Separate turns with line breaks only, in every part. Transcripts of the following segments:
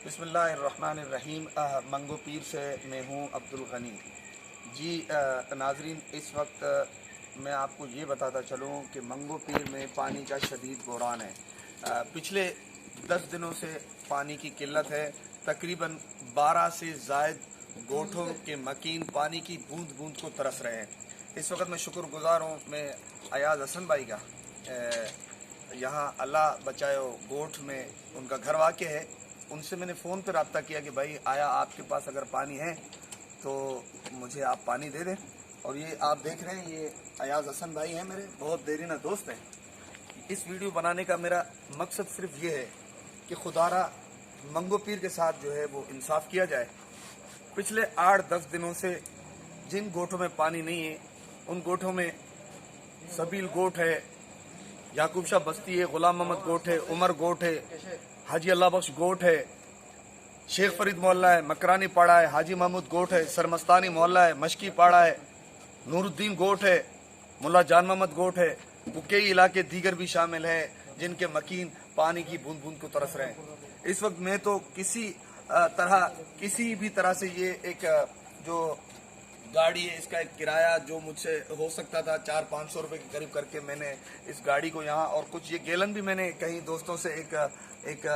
بسم اللہ الرحمن الرحیم۔ منگھو پیر سے میں ہوں عبدالغنی جی۔ ناظرین، اس وقت میں آپ کو یہ بتاتا چلوں کہ منگھو پیر میں پانی کا شدید بحران ہے۔ پچھلے 10 دنوں سے پانی کی قلت ہے۔ تقریباً 12 سے زائد گوٹھوں کے مکین پانی کی بوند بوند کو ترس رہے ہیں۔ اس وقت میں شکر گزار ہوں میں ایاز حسن بھائی کا، یہاں اللہ بچائے گوٹھ میں ان کا گھر واقع ہے۔ ان سے میں نے فون پہ رابطہ کیا کہ بھائی آیا آپ کے پاس اگر پانی ہے تو مجھے آپ پانی دے دیں۔ اور یہ آپ دیکھ رہے ہیں، یہ ایاز حسن بھائی ہیں، میرے بہت دیرینہ دوست ہیں۔ اس ویڈیو بنانے کا میرا مقصد صرف یہ ہے کہ خدا را منگھو پیر کے ساتھ جو ہے وہ انصاف کیا جائے۔ پچھلے 8-10 دنوں سے جن گوٹھوں میں پانی نہیں ہے، ان گوٹھوں میں سبیل گوٹھ ہے، یعقوب شاہ بستی ہے، غلام محمد گوٹھ ہے، عمر گوٹھ ہے، حاجی اللہ بخش گوٹھ ہے، شیخ فرید محلہ ہے، مکرانی پاڑا ہے، حاجی محمود گوٹھ ہے، سرمستانی محلہ ہے، مشکی پاڑا ہے، نور الدین گوٹھ ہے، ملا جان محمد گوٹھ ہے۔ وہ کئی علاقے دیگر بھی شامل ہیں جن کے مکین پانی کی بوند بوند کو ترس رہے ہیں۔ اس وقت میں تو کسی بھی طرح سے یہ ایک جو گاڑی ہے، اس کا ایک کرایہ جو مجھ سے ہو سکتا تھا 400-500 روپے کے قریب کر کے میں نے اس گاڑی کو یہاں، اور کچھ یہ گیلن بھی میں نے کئی دوستوں سے ایک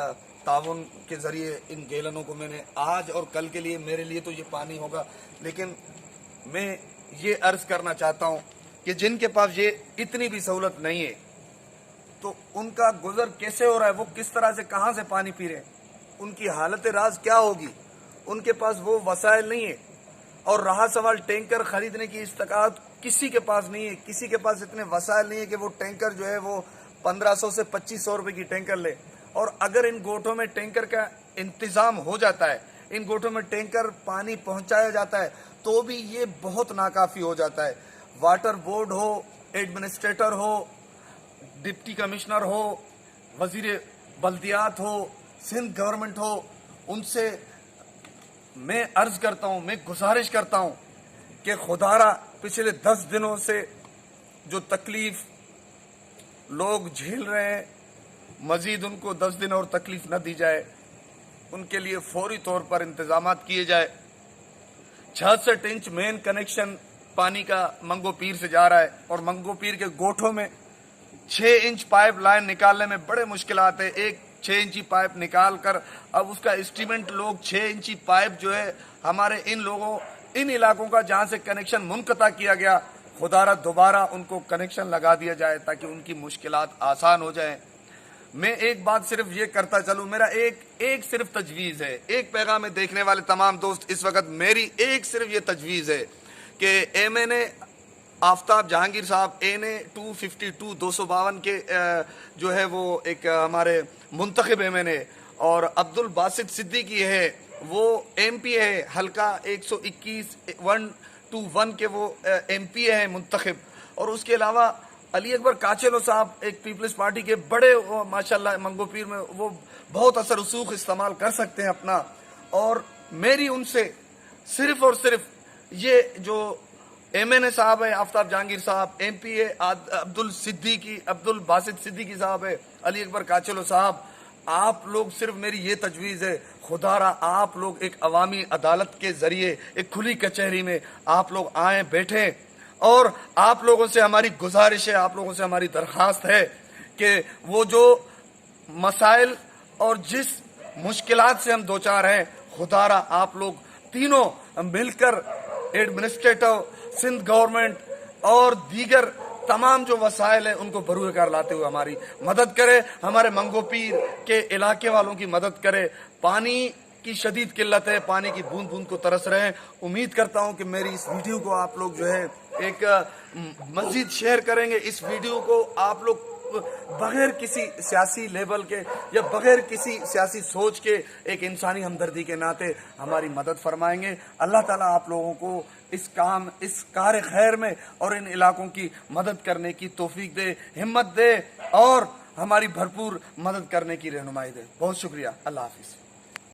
تعاون کے ذریعے ان گیلنوں کو میں نے آج اور کل کے لیے، میرے لیے تو یہ پانی ہوگا، لیکن میں یہ عرض کرنا چاہتا ہوں کہ جن کے پاس یہ اتنی بھی سہولت نہیں ہے تو ان کا گزر کیسے ہو رہا ہے، وہ کس طرح سے کہاں سے پانی پی رہے ہیں، ان کی حالت راز کیا ہوگی۔ ان کے پاس وہ وسائل نہیں ہے، اور رہا سوال ٹینکر خریدنے کی استطاعت کسی کے پاس نہیں ہے، کسی کے پاس اتنے وسائل نہیں ہے کہ وہ ٹینکر جو ہے وہ 1500 سے 2500 روپے کی ٹینکر لے۔ اور اگر ان گوٹھوں میں ٹینکر کا انتظام ہو جاتا ہے، ان گوٹھوں میں ٹینکر پانی پہنچایا جاتا ہے، تو بھی یہ بہت ناکافی ہو جاتا ہے۔ واٹر بورڈ ہو، ایڈمنسٹریٹر ہو، ڈپٹی کمشنر ہو، وزیر بلدیات ہو، سندھ گورنمنٹ ہو، ان سے میں عرض کرتا ہوں، میں گزارش کرتا ہوں کہ خدا را پچھلے 10 دنوں سے جو تکلیف لوگ جھیل رہے ہیں، مزید ان کو 10 دن اور تکلیف نہ دی جائے، ان کے لیے فوری طور پر انتظامات کیے جائے۔ 66 انچ مین کنیکشن پانی کا منگھو پیر سے جا رہا ہے، اور منگھو پیر کے گوٹھوں میں 6 انچ پائپ لائن نکالنے میں بڑے مشکلات ہے۔ ایک 6 انچی پائپ نکال کر اب اس کا اسٹیمنٹ لوگ 6 انچی پائپ جو ہے ہمارے ان علاقوں کا جہاں سے کنیکشن منقطع کیا گیا، خدا را دوبارہ ان کو کنیکشن لگا دیا جائے تاکہ ان کی مشکلات آسان ہو جائیں۔ میں ایک بات صرف یہ کرتا چلوں، میرا ایک صرف تجویز ہے، ایک پیغام میں دیکھنے والے تمام دوست اس وقت میری ایک صرف یہ تجویز ہے کہ ایم این اے آفتاب جہانگیر صاحب این 252 252 کے جو ہے وہ ایک ہمارے منتخب ایم این اے، اور عبدالباسط صدیقی ہے، وہ ایم پی ہے، حلقہ 121 121 کے وہ ایم پی ہے منتخب، اور اس کے علاوہ علی اکبر کاچلو صاحب ایک پیپلز پارٹی کے بڑے ماشاءاللہ منگھو پیر میں وہ بہت اثر رسوخ استعمال کر سکتے ہیں اپنا۔ اور میری ان سے صرف اور صرف یہ جو ایم این اے صاحب ہے آفتاب جہانگیر صاحب، ایم پی ہے عبدالباسط صدیقی صاحب ہے، علی اکبر کاچلو صاحب، آپ لوگ صرف میری یہ تجویز ہے، خدا را آپ لوگ ایک عوامی عدالت کے ذریعے ایک کھلی کچہری میں آپ لوگ آئیں، بیٹھیں، اور آپ لوگوں سے ہماری گزارش ہے، آپ لوگوں سے ہماری درخواست ہے کہ وہ جو مسائل اور جس مشکلات سے ہم دوچار ہیں، خدا را آپ لوگ تینوں مل کر ایڈمنسٹریٹر، سندھ گورنمنٹ اور دیگر تمام جو وسائل ہیں ان کو بروئے کار لاتے ہوئے ہماری مدد کرے، ہمارے منگھو پیر کے علاقے والوں کی مدد کرے۔ پانی کی شدید قلت ہے، پانی کی بوند بوند کو ترس رہے ہیں۔ امید کرتا ہوں کہ میری اس ویڈیو کو آپ لوگ جو ہے ایک مزید شیئر کریں گے۔ اس ویڈیو کو آپ لوگ بغیر کسی سیاسی لیبل کے یا بغیر کسی سیاسی سوچ کے ایک انسانی ہمدردی کے ناطے ہماری مدد فرمائیں گے۔ اللہ تعالیٰ آپ لوگوں کو اس کار خیر میں اور ان علاقوں کی مدد کرنے کی توفیق دے، ہمت دے، اور ہماری بھرپور مدد کرنے کی رہنمائی دے۔ بہت شکریہ، اللہ حافظ۔